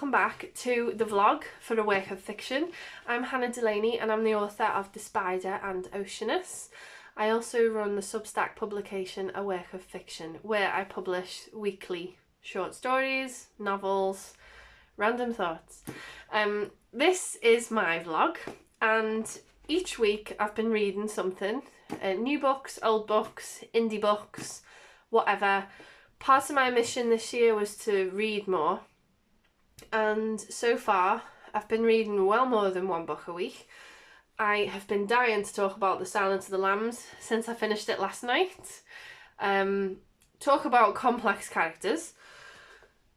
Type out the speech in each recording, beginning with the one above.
welcome back to the vlog for A Work of Fiction. I'm Hannah Delaney and I'm the author of The Spider and Oceanus. I also run the Substack publication A Work of Fiction, where I publish weekly short stories, novels, random thoughts. This is my vlog, and each week I've been reading something, new books, old books, indie books, whatever. Part of my mission this year was to read more, and so far I've been reading well more than one book a week. I have been dying to talk about The Silence of the Lambs since I finished it last night. Talk about complex characters.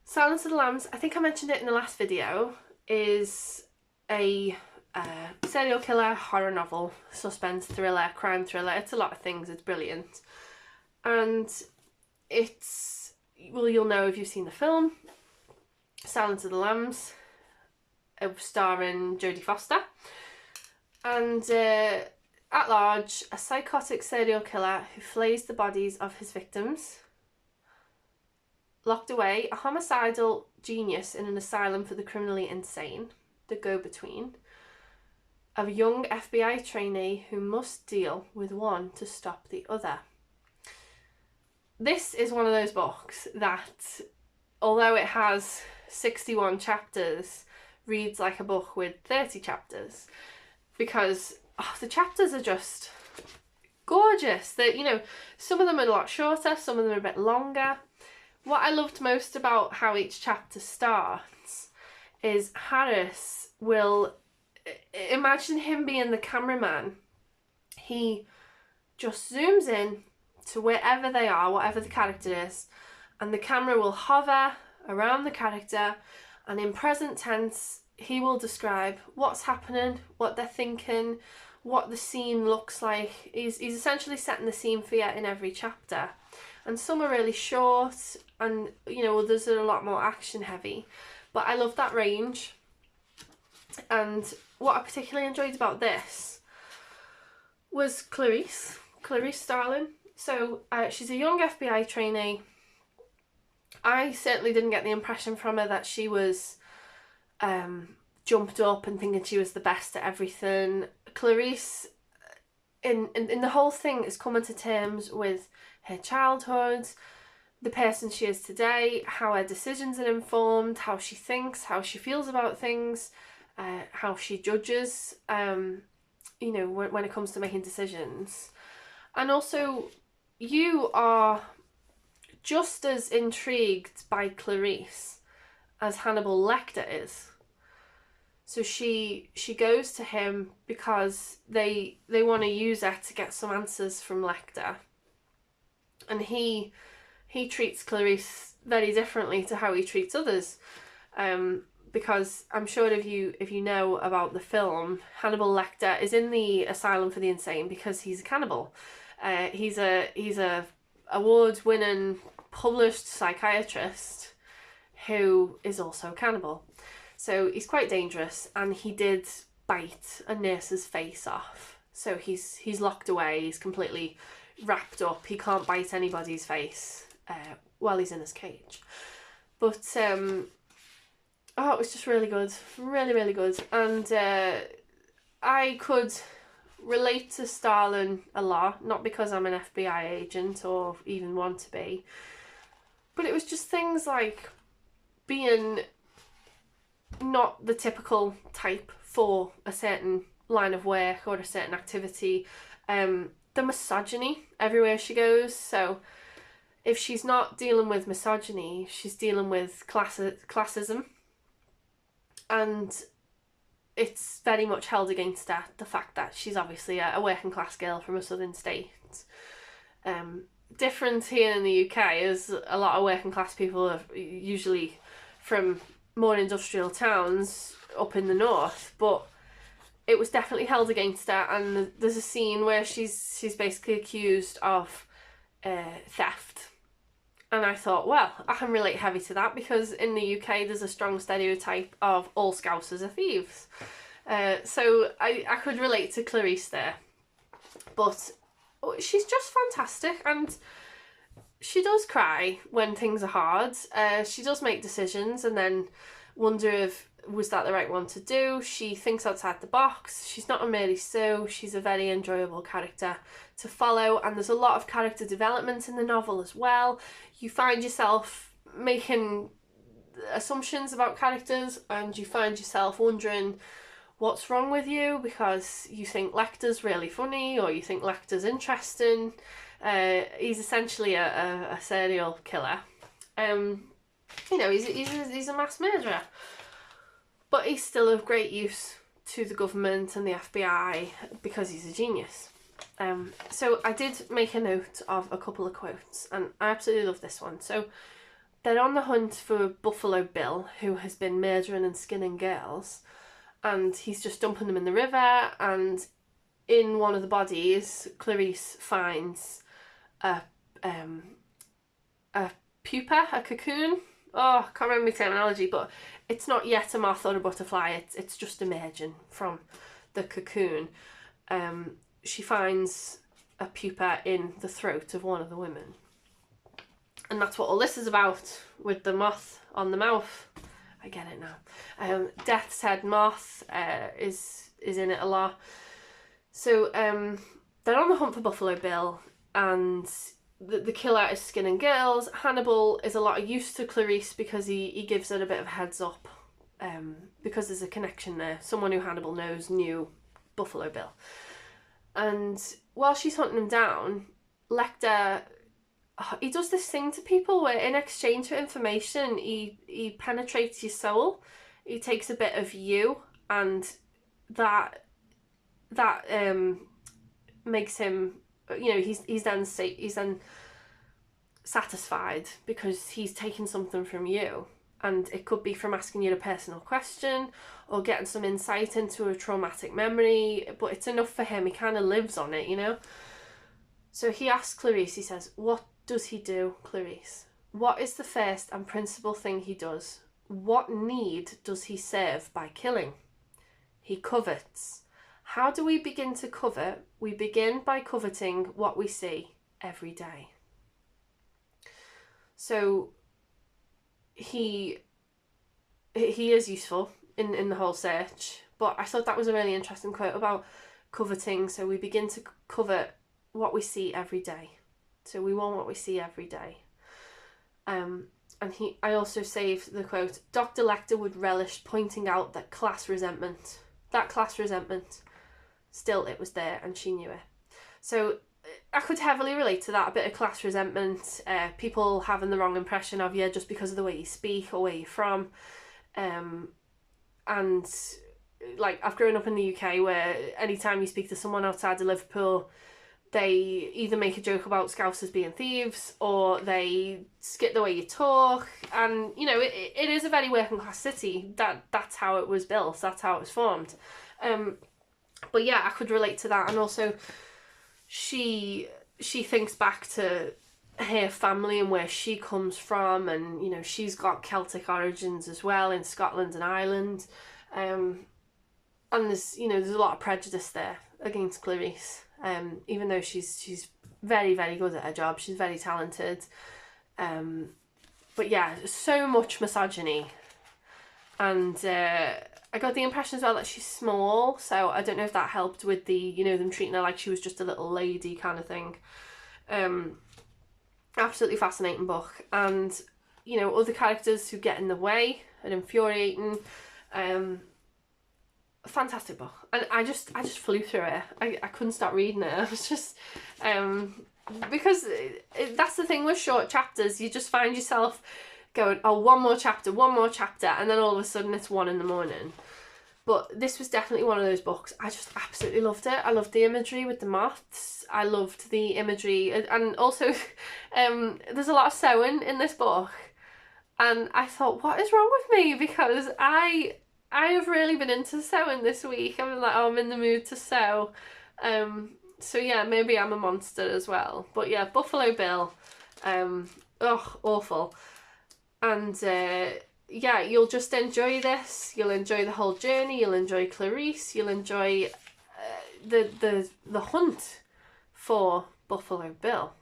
Silence of the Lambs, I think I mentioned it in the last video, is a serial killer horror novel, suspense thriller, crime thriller. It's a lot of things. It's brilliant. And it's, well, you'll know if you've seen the film, Silence of the Lambs, starring Jodie Foster. And at large, a psychotic serial killer who flays the bodies of his victims. Locked away, a homicidal genius in an asylum for the criminally insane, the go-between. A young FBI trainee who must deal with one to stop the other. This is one of those books that, although it has 61 chapters, reads like a book with 30 chapters. Because the chapters are just gorgeous. That, you know, some of them are a lot shorter, some of them are a bit longer. What I loved most about how each chapter starts is Harris will, imagine him being the cameraman. He just zooms in to wherever they are, whatever the character is, and the camera will hover around the character, and in present tense he will describe what's happening, what they're thinking, what the scene looks like. He's essentially setting the scene for you in every chapter. And some are really short, and you know, others are a lot more action heavy. But I love that range. And what I particularly enjoyed about this was Clarice Starling. So she's a young FBI trainee. I certainly didn't get the impression from her that she was jumped up and thinking she was the best at everything. Clarice, in the whole thing, is coming to terms with her childhood, the person she is today, how her decisions are informed, how she thinks, how she feels about things, how she judges, you know, when it comes to making decisions. And also, you are just as intrigued by Clarice as Hannibal Lecter is. So she goes to him because they want to use her to get some answers from Lecter. And he treats Clarice very differently to how he treats others. Because I'm sure if you know about the film, Hannibal Lecter is in the asylum for the insane because he's a cannibal. He's a award-winning published psychiatrist who is also a cannibal. So he's quite dangerous, and he did bite a nurse's face off. So he's locked away, he's completely wrapped up, he can't bite anybody's face while he's in his cage. But it was just really good, really, really good. And I could relate to Starling a lot, not because I'm an FBI agent or even want to be, but it was just things like being not the typical type for a certain line of work or a certain activity. The misogyny everywhere she goes. So if she's not dealing with misogyny, she's dealing with classism, and it's very much held against her, the fact that she's obviously a working class girl from a southern state. Different here in the UK is a lot of working class people are usually from more industrial towns up in the north, but it was definitely held against her. And there's a scene where she's basically accused of theft, and I thought, well, I can relate heavy to that because in the UK there's a strong stereotype of all Scousers are thieves. So I could relate to Clarice there. But she's just fantastic, and she does cry when things are hard. She does make decisions, and then wonder if was that the right one to do. She thinks outside the box. She's not a Mary Sue. She's a very enjoyable character to follow, and there's a lot of character development in the novel as well. You find yourself making assumptions about characters, and you find yourself wondering what's wrong with you because you think Lecter's really funny or you think Lecter's interesting. He's essentially a serial killer. You know, he's a mass murderer, but he's still of great use to the government and the FBI because he's a genius. So I did make a note of a couple of quotes, and I absolutely love this one. So they're on the hunt for Buffalo Bill, who has been murdering and skinning girls, and he's just dumping them in the river, and in one of the bodies, Clarice finds a pupa, a cocoon. Oh, I can't remember the terminology, but it's not yet a moth or a butterfly, it's just emerging from the cocoon. She finds a pupa in the throat of one of the women. And that's what all this is about, with the moth on the mouth. I get it now. Death's Head Moth is in it a lot. So they're on the hunt for Buffalo Bill, and the killer is skinning girls. Hannibal is a lot of use to Clarice because he gives her a bit of a heads up, because there's a connection there. Someone who Hannibal knows knew Buffalo Bill. And while she's hunting him down, Lecter, he does this thing to people where in exchange for information, he penetrates your soul. He takes a bit of you, and that makes him, you know, he's then satisfied because he's taken something from you, and it could be from asking you a personal question or getting some insight into a traumatic memory, but it's enough for him. He kind of lives on it, you know. So he asks Clarice, he says, "What does he do, Clarice? What is the first and principal thing he does? What need does he serve by killing? He covets. How do we begin to covet? We begin by coveting what we see every day." So he is useful in the whole search, but I thought that was a really interesting quote about coveting. So we begin to covet what we see every day. So we want what we see every day. And I also saved the quote, "Dr. Lecter would relish pointing out that class resentment, still it was there and she knew it." So I could heavily relate to that, a bit of class resentment, people having the wrong impression of you just because of the way you speak or where you're from. And like, I've grown up in the UK where anytime you speak to someone outside of Liverpool, they either make a joke about Scousers being thieves or they skip the way you talk. And, you know, it is a very working class city. That's how it was built. That's how it was formed. But yeah, I could relate to that. And also, she thinks back to her family and where she comes from, and, you know, she's got Celtic origins as well in Scotland and Ireland. And there's a lot of prejudice there against Clarice. Even though she's very, very good at her job, she's very talented. But yeah, so much misogyny. And I got the impression as well that she's small, so I don't know if that helped with the, you know, them treating her like she was just a little lady kind of thing. Absolutely fascinating book. And, you know, other characters who get in the way and infuriating. Fantastic book, and I just flew through it. I couldn't stop reading it. I was just because that's the thing with short chapters, you just find yourself going, oh, one more chapter, and then all of a sudden it's 1 a.m. But this was definitely one of those books. I just absolutely loved it. I loved the imagery with the moths. I loved the imagery, and also there's a lot of sewing in this book, and I thought, what is wrong with me? Because I have really been into sewing this week. I'm like, oh, I'm in the mood to sew. So yeah, maybe I'm a monster as well. But yeah, Buffalo Bill, awful. And yeah, you'll just enjoy this. You'll enjoy the whole journey. You'll enjoy Clarice. You'll enjoy the hunt for Buffalo Bill.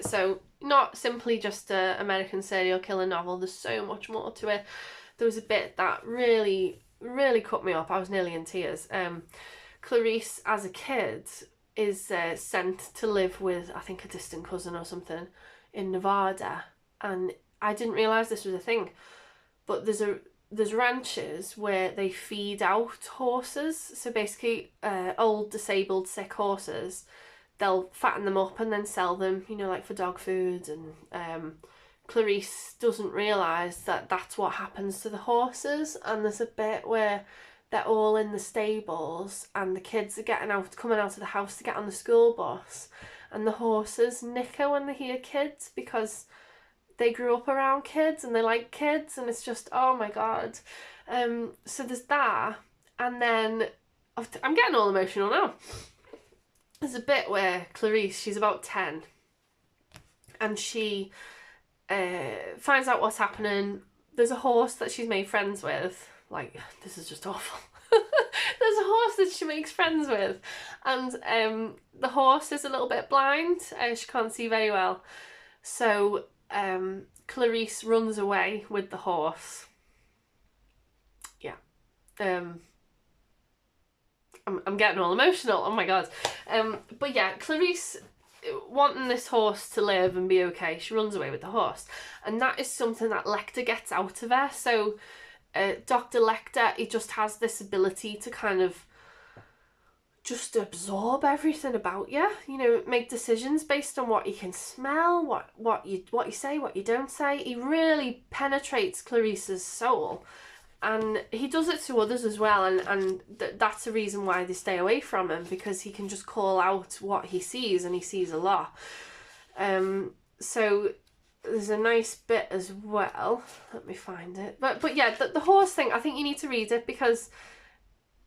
So not simply just an American serial killer novel. There's so much more to it. there was a bit that really, really cut me up. I was nearly in tears. Clarice, as a kid, is sent to live with, I think, a distant cousin or something in Nevada, and I didn't realise this was a thing, but there's ranches where they feed out horses. So basically, old, disabled, sick horses, they'll fatten them up and then sell them, you know, like for dog food. And Clarice doesn't realise that that's what happens to the horses. And there's a bit where they're all in the stables and the kids are coming out of the house to get on the school bus, and the horses nicker when they hear kids because they grew up around kids and they like kids, and it's just, oh my god. So there's that, and then I'm getting all emotional now. There's a bit where Clarice, she's about 10, and she finds out what's happening. There's a horse that she's made friends with. Like, this is just awful. There's a horse that she makes friends with, and the horse is a little bit blind. She can't see very well. So Clarice runs away with the horse. Yeah. I'm getting all emotional. Oh my god. But yeah, Clarice, wanting this horse to live and be okay, she runs away with the horse. And that is something that Lecter gets out of her. So Dr. Lecter, he just has this ability to kind of just absorb everything about you, you know, make decisions based on what you can smell, what you say, what you don't say. He really penetrates Clarice's soul, and he does it to others as well, and that's the reason why they stay away from him, because he can just call out what he sees, and he sees a lot. So there's a nice bit as well. Let me find it. But yeah, the horse thing, I think you need to read it, because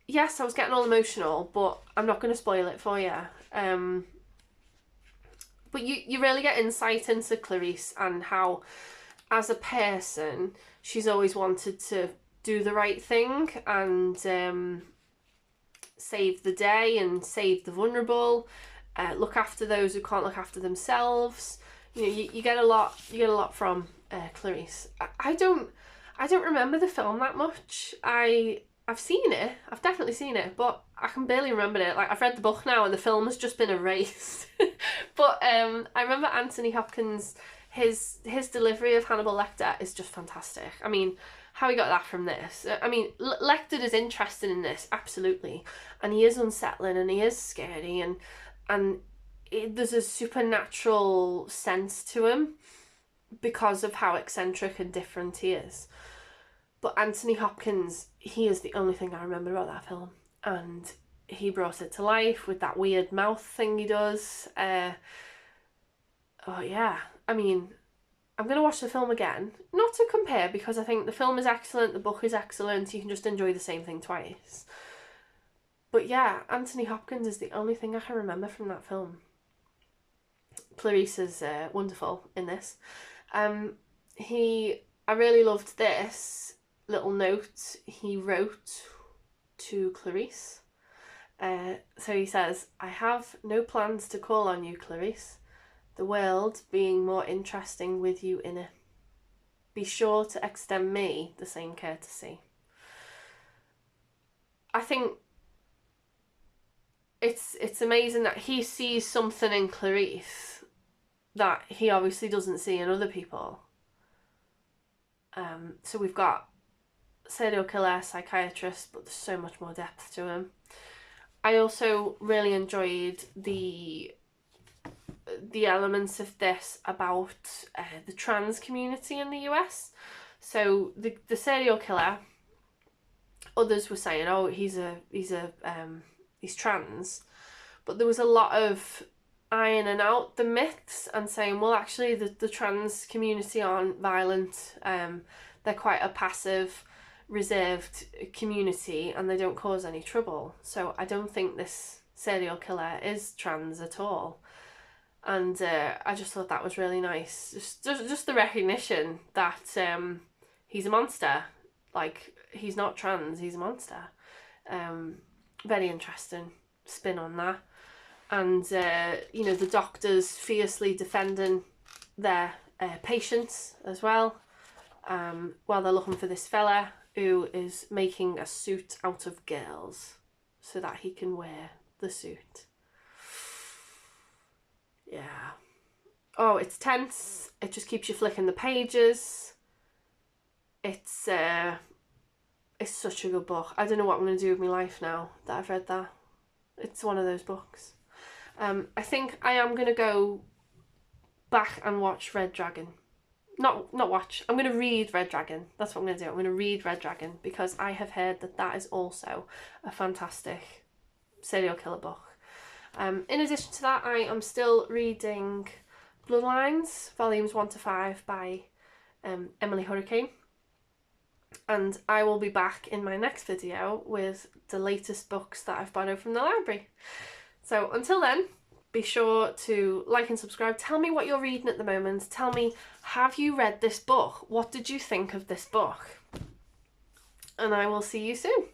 yes, I was getting all emotional, but I'm not going to spoil it for you. But you really get insight into Clarice and how, as a person, she's always wanted to do the right thing and save the day and save the vulnerable, look after those who can't look after themselves. You know, you get a lot. You get a lot from Clarice. I don't remember the film that much. I've seen it. I've definitely seen it, but I can barely remember it. Like, I've read the book now, and the film has just been erased. But I remember Anthony Hopkins. His delivery of Hannibal Lecter is just fantastic. I mean, how he got that from this. I mean, Lecter is interested in this, absolutely, and he is unsettling and he is scary, and there's a supernatural sense to him because of how eccentric and different he is. But Anthony Hopkins, he is the only thing I remember about that film, and he brought it to life with that weird mouth thing he does. Oh yeah, I mean, I'm going to watch the film again, not to compare, because I think the film is excellent, the book is excellent, you can just enjoy the same thing twice. But yeah, Anthony Hopkins is the only thing I can remember from that film. Clarice is wonderful in this. I really loved this little note he wrote to Clarice. So he says, "I have no plans to call on you, Clarice. The world being more interesting with you in it. Be sure to extend me the same courtesy." I think it's amazing that he sees something in Clarice that he obviously doesn't see in other people. So we've got serial killer, psychiatrist, but there's so much more depth to him. I also really enjoyed the elements of this about the trans community in the US. So the serial killer, others were saying, oh, he's trans, but there was a lot of ironing out the myths and saying, well, actually the trans community aren't violent, they're quite a passive, reserved community, and they don't cause any trouble. So I don't think this serial killer is trans at all. And I just thought that was really nice. Just the recognition that he's a monster. Like, he's not trans, he's a monster. Very interesting spin on that. And, you know, the doctors fiercely defending their patients as well. while they're looking for this fella who is making a suit out of girls so that he can wear the suit. Yeah. Oh, it's tense. It just keeps you flicking the pages. It's such a good book. I don't know what I'm going to do with my life now that I've read that. It's one of those books. I think I am going to go back and watch Red Dragon. Not watch. I'm going to read Red Dragon. That's what I'm going to do. I'm going to read Red Dragon because I have heard that that is also a fantastic serial killer book. In addition to that, I am still reading Bloodlines, volumes 1 to 5 by Emily Hurricane. And I will be back in my next video with the latest books that I've borrowed from the library. So until then, be sure to like and subscribe. Tell me what you're reading at the moment. Tell me, have you read this book? What did you think of this book? And I will see you soon.